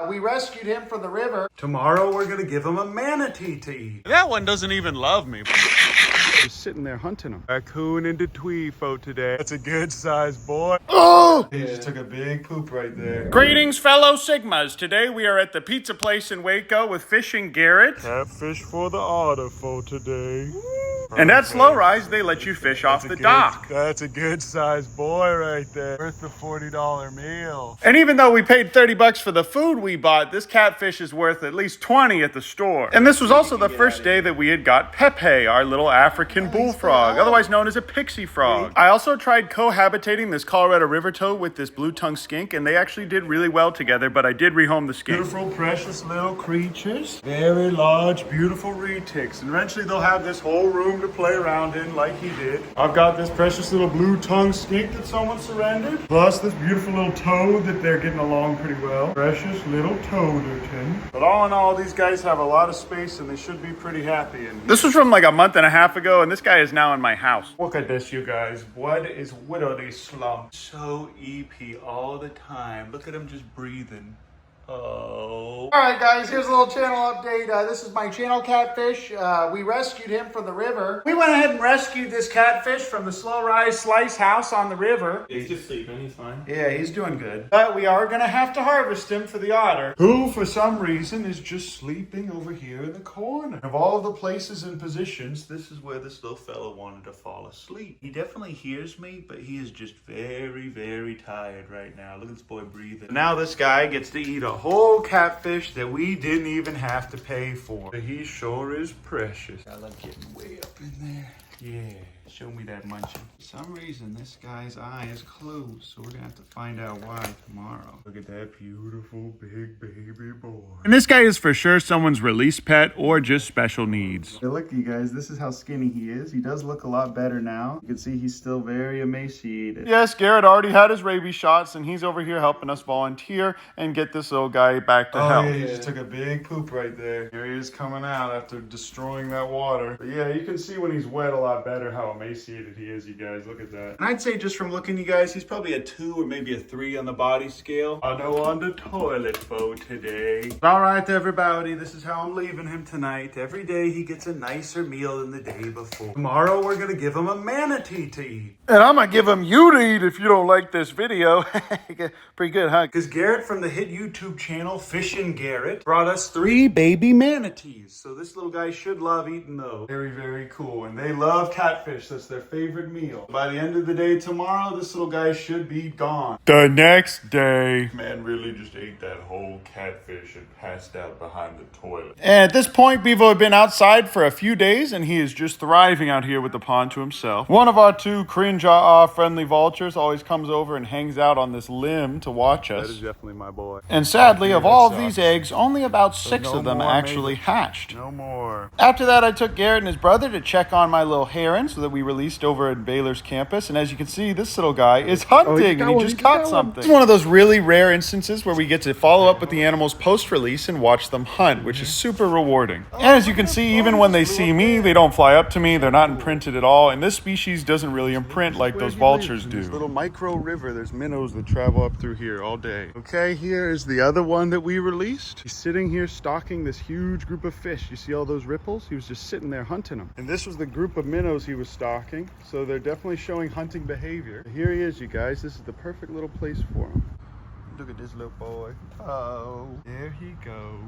We rescued him from the river. Tomorrow we're gonna give him a manatee to eat. That one doesn't even love me. Just sitting there hunting him. Raccoon into Tweefo today. That's a good sized boy. Oh! He just took a big poop right there. Greetings, fellow Sigmas. Today we are at the pizza place in Waco with Fish and Garrett. Catfish for the Otter for today. And at Slow Rise, they let you fish off the dock. That's a good sized boy right there. Worth the $40 meal. And even though we paid 30 bucks for the food we bought, this catfish is worth at least 20 at the store. And this was also the first day that we had got Pepe, our little African bullfrog, otherwise known as a pixie frog. I also tried cohabitating this Colorado river toad with this blue-tongued skink, and they actually did really well together, but I did rehome the skink. Beautiful, precious little creatures. Very large, beautiful retics. And eventually they'll have this whole room to play around in like he did. I've got this precious little blue-tongued skink that someone surrendered. Plus this beautiful little toad that they're getting along pretty well. Precious little toaderton. But all in all, these guys have a lot of space and they should be pretty happy in here. This was from like a month and a half ago, and this guy is now in my house. Look at this, you guys. What is widowly slump? So EP all the time. Look at him just breathing. Oh. All right, guys, here's a little channel update. This is my channel, Catfish. We rescued him from the river. We went ahead and rescued this catfish from the Slow Rise Slice house on the river. He's just sleeping, he's fine. Yeah, he's doing good. But we are going to have to harvest him for the otter, who for some reason is just sleeping over here in the corner. Of all of the places and positions, this is where this little fella wanted to fall asleep. He definitely hears me, but he is just very, very tired right now. Look at this boy breathing. Now this guy gets to eat a whole catfish that we didn't even have to pay for. But he sure is precious. I love getting way up in there. Yeah, show me that munching. For some reason, this guy's eye is closed, so we're gonna have to find out why tomorrow. Look at that beautiful big baby boy. And this guy is for sure someone's release pet or just special needs. Hey, look, you guys, this is how skinny he is. He does look a lot better now. You can see he's still very emaciated. Yes, Garrett already had his rabies shots, and he's over here helping us volunteer and get this little guy back to health. Yeah, he just took a big poop right there. Here he is coming out after destroying that water. But yeah, you can see when he's wet a lot better how emaciated he is, you guys. Look at that. And I'd say just from looking, you guys, he's probably a 2 or maybe a 3 on the body scale. I know on the toilet for today. All right, everybody, this is how I'm leaving him tonight. Every day he gets a nicer meal than the day before. Tomorrow we're gonna give him a manatee to eat. And I'm gonna give him you to eat if you don't like this video. Pretty good, huh? Because Garrett from the hit YouTube channel Fish and Garrett brought us 3 baby manatees. So this little guy should love eating those. Very, very cool. And they love catfish. That's their favorite meal. By the end of the day tomorrow, this little guy should be gone. The next day. Man really just ate that whole catfish and passed out behind the toilet. And at this point, Bevo had been outside for a few days, and he is just thriving out here with the pond to himself. One of our 2 cringe friendly vultures always comes over and hangs out on this limb to watch us. That is definitely my boy. And sadly, of all of these eggs, only about 6 of them actually hatched. No more. After that, I took Garrett and his brother to check on my little heron so that we released over at Baylor's campus. And as you can see, this little guy is hunting and he just caught something. It's one of those really rare instances where we get to follow up with the animals post-release and watch them hunt, which is super rewarding. And as you can see, even when they see me, they don't fly up to me. They're not imprinted at all. And this species doesn't really imprint like those vultures do. This little micro river, there's minnows that travel up through here all day. Okay, here is the other one that we released. He's sitting here stalking this huge group of fish. You see all those ripples? He was just sitting there hunting them. And this was the group of minnows he was stalking. So they're definitely showing hunting behavior. Here he is, you guys. This is the perfect little place for him. Look at this little boy. Oh, there he goes.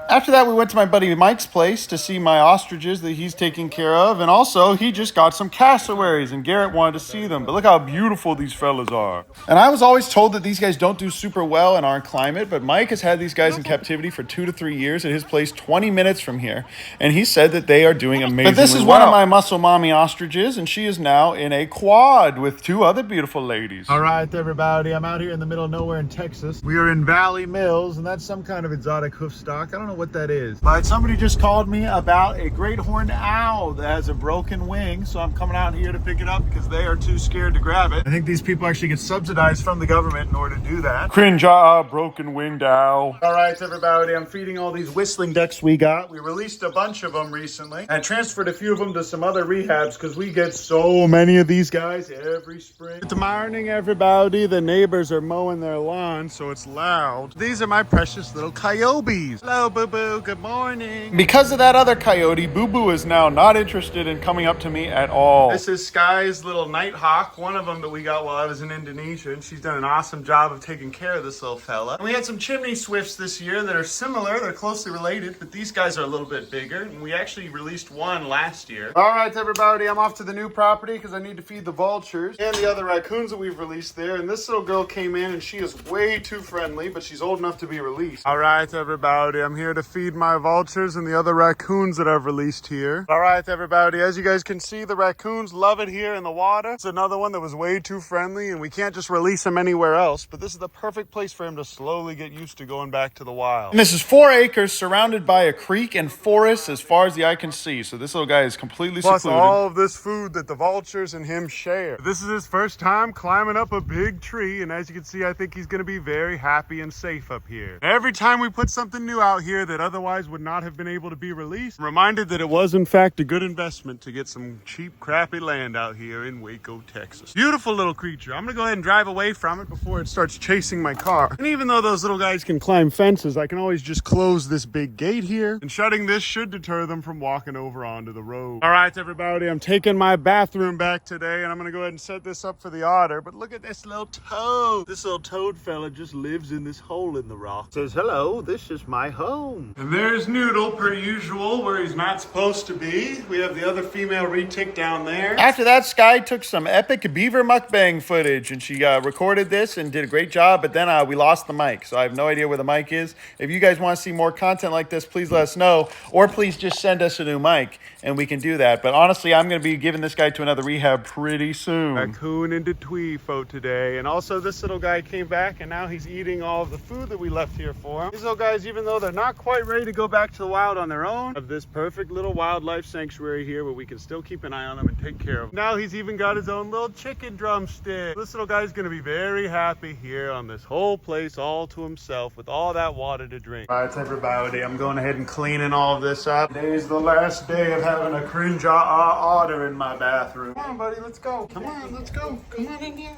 After that, we went to my buddy Mike's place to see my ostriches that he's taking care of. And also, he just got some cassowaries, and Garrett wanted to see them. But look how beautiful these fellas are. And I was always told that these guys don't do super well in our climate, but Mike has had these guys in captivity for 2 to 3 years at his place 20 minutes from here. And he said that they are doing amazingly well. But this is one of my muscle mommy ostriches, and she is now in a quad with 2 other beautiful ladies. All right, everybody. I'm out here in the middle of nowhere in Texas. We are in Valley Mills, and that's some kind of exotic hoof stock. I don't know what that is. But somebody just called me about a great horned owl that has a broken wing, so I'm coming out here to pick it up because they are too scared to grab it. I think these people actually get subsidized from the government in order to do that. Cringe, broken winged owl. All right, everybody, I'm feeding all these whistling ducks we got. We released a bunch of them recently. I transferred a few of them to some other rehabs because we get so many of these guys every spring. Good morning, everybody. The neighbors are mowing their lawn, so it's loud. These are my precious little coyotes. Hello, Boo Boo. Good morning. Because of that other coyote, Boo Boo is now not interested in coming up to me at all. This is Sky's little nighthawk, one of them that we got while I was in Indonesia, and she's done an awesome job of taking care of this little fella. And we had some chimney swifts this year that are similar. They're closely related, but these guys are a little bit bigger, and we actually released one last year. All right, everybody, I'm off to the new property because I need to feed the vultures and the other raccoons that we've released there. And this little girl came in, and she is way too friendly, but she's old enough to be released. All right, everybody, I'm here to feed my vultures and the other raccoons that I've released here. All right, everybody, as you guys can see, the raccoons love it here in the water. It's another one that was way too friendly, and we can't just release him anywhere else, but this is the perfect place for him to slowly get used to going back to the wild. And this is 4 acres surrounded by a creek and forest as far as the eye can see, so this little guy is completely Plus secluded. all of this food that the vultures and him share. This is his first time climbing up a big tree, and as you can see, I think he's going to be very happy and safe up here. Every time we put something new out here that otherwise would not have been able to be released, I'm reminded that it was in fact a good investment to get some cheap crappy land out here in Waco, Texas. Beautiful little creature. I'm gonna go ahead and drive away from it before it starts chasing my car. And even though those little guys can climb fences, I can always just close this big gate here, and shutting this should deter them from walking over onto the road. All right, everybody, I'm taking my bathroom back today, and I'm gonna go ahead and set this up for the otter. But look at this little toad. This little toad fella just lives in this hole in the rock. Says, hello, this is my home. And there's Noodle, per usual, where he's not supposed to be. We have the other female retic down there. After that, Sky took some epic beaver mukbang footage, and she recorded this and did a great job, but then we lost the mic, so I have no idea where the mic is. If you guys want to see more content like this, please let us know, or please just send us a new mic, and we can do that. But honestly, I'm going to be giving this guy to another rehab pretty soon. Raccoon into Tweefo today, and also this little guy came back, and now he's eating all of the food that we left here for him. These little guys, even though they're not quite ready to go back to the wild on their own, have this perfect little wildlife sanctuary here where we can still keep an eye on them and take care of them. Now he's even got his own little chicken drumstick. This little guy's gonna be very happy here on this whole place all to himself with all that water to drink. All right, everybody, I'm going ahead and cleaning all of this up. Today's the last day of having a cringe otter in my bathroom. Come on, buddy, let's go. Come on, let's go. Come on in here.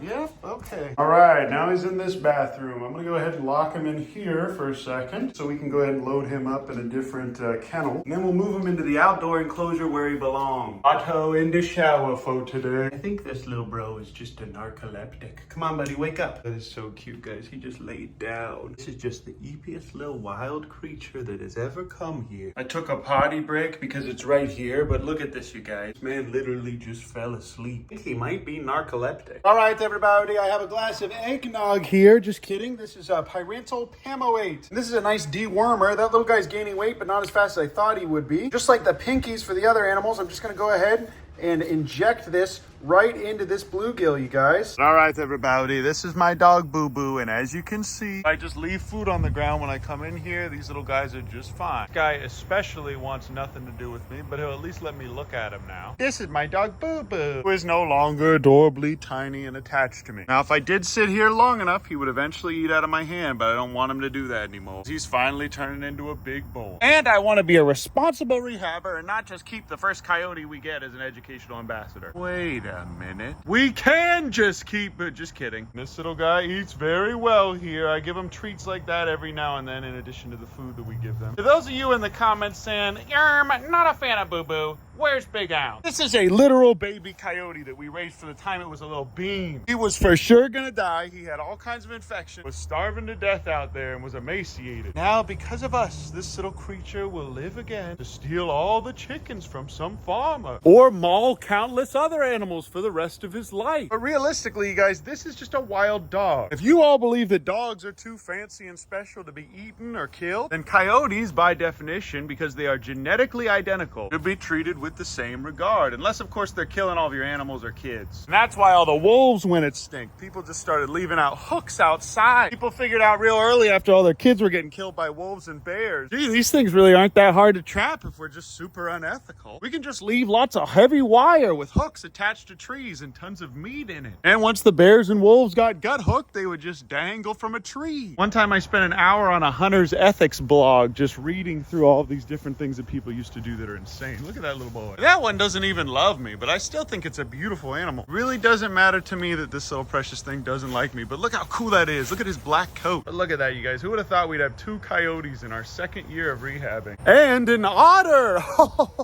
Yep, okay. All right, now he's in this bathroom. I'm gonna go ahead and lock him in here for a second so we can go ahead and load him up in a different kennel. And then we'll move him into the outdoor enclosure where he belongs. Otto in the shower for today. I think this little bro is just a narcoleptic. Come on, buddy, wake up. That is so cute, guys. He just laid down. This is just the eepiest little wild creature that has ever come here. I took a potty break because it's right here, but look at this, you guys. This man literally just fell asleep. He might be narcoleptic. All right, everybody, I have a glass of eggnog here. Just kidding. This is a parental pamoate. And this is a nice dewormer. That little guy's gaining weight, but not as fast as I thought he would be. Just like the pinkies for the other animals, I'm just going to go ahead and inject this right into this bluegill, you guys. All right, everybody, this is my dog Boo Boo, and as you can see, I just leave food on the ground when I come in here. These little guys are just fine. This guy especially wants nothing to do with me, but he'll at least let me look at him now. This is my dog Boo Boo, who is no longer adorably tiny and attached to me. Now, if I did sit here long enough, he would eventually eat out of my hand, but I don't want him to do that anymore. He's finally turning into a big boy. And I want to be a responsible rehabber and not just keep the first coyote we get as an educational ambassador. Wait a minute. We can just keep it. Just kidding. This little guy eats very well here. I give him treats like that every now and then in addition to the food that we give them. To those of you in the comments saying, Yerm, not a fan of Boo Boo, where's Big Al? This is a literal baby coyote that we raised for the time it was a little bean. He was for sure gonna die. He had all kinds of infections, was starving to death out there, and was emaciated. Now, because of us, this little creature will live again to steal all the chickens from some farmer or maul countless other animals for the rest of his life. But realistically, you guys, this is just a wild dog. If you all believe that dogs are too fancy and special to be eaten or killed, then coyotes, by definition, because they are genetically identical, should be treated with the same regard. Unless, of course, they're killing all of your animals or kids. And that's why all the wolves went extinct. People just started leaving out hooks outside. People figured out real early after all their kids were getting killed by wolves and bears. Gee, these things really aren't that hard to trap if we're just super unethical. We can just leave lots of heavy wire with hooks attached to trees and tons of meat in it. And once the bears and wolves got gut hooked, they would just dangle from a tree. One time I spent an hour on a hunter's ethics blog just reading through all of these different things that people used to do that are insane. Look at that little boy. That one doesn't even love me, but I still think it's a beautiful animal. Really doesn't matter to me that this little precious thing doesn't like me, but look how cool that is. Look at his black coat. But look at that, you guys. Who would have thought we'd have 2 coyotes in our 2nd year of rehabbing? And an otter!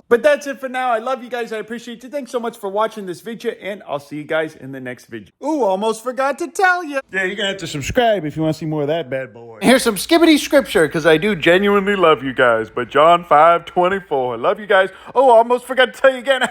But that's it for now. I love you guys. I appreciate you. Thanks so much for watching this video, and I'll see you guys in the next video. Ooh, almost forgot to tell you. Yeah, you're gonna have to subscribe if you want to see more of that bad boy. Here's some skibbity scripture, because I do genuinely love you guys. But John 5:24. Love you guys. Oh, almost forgot to tell you again.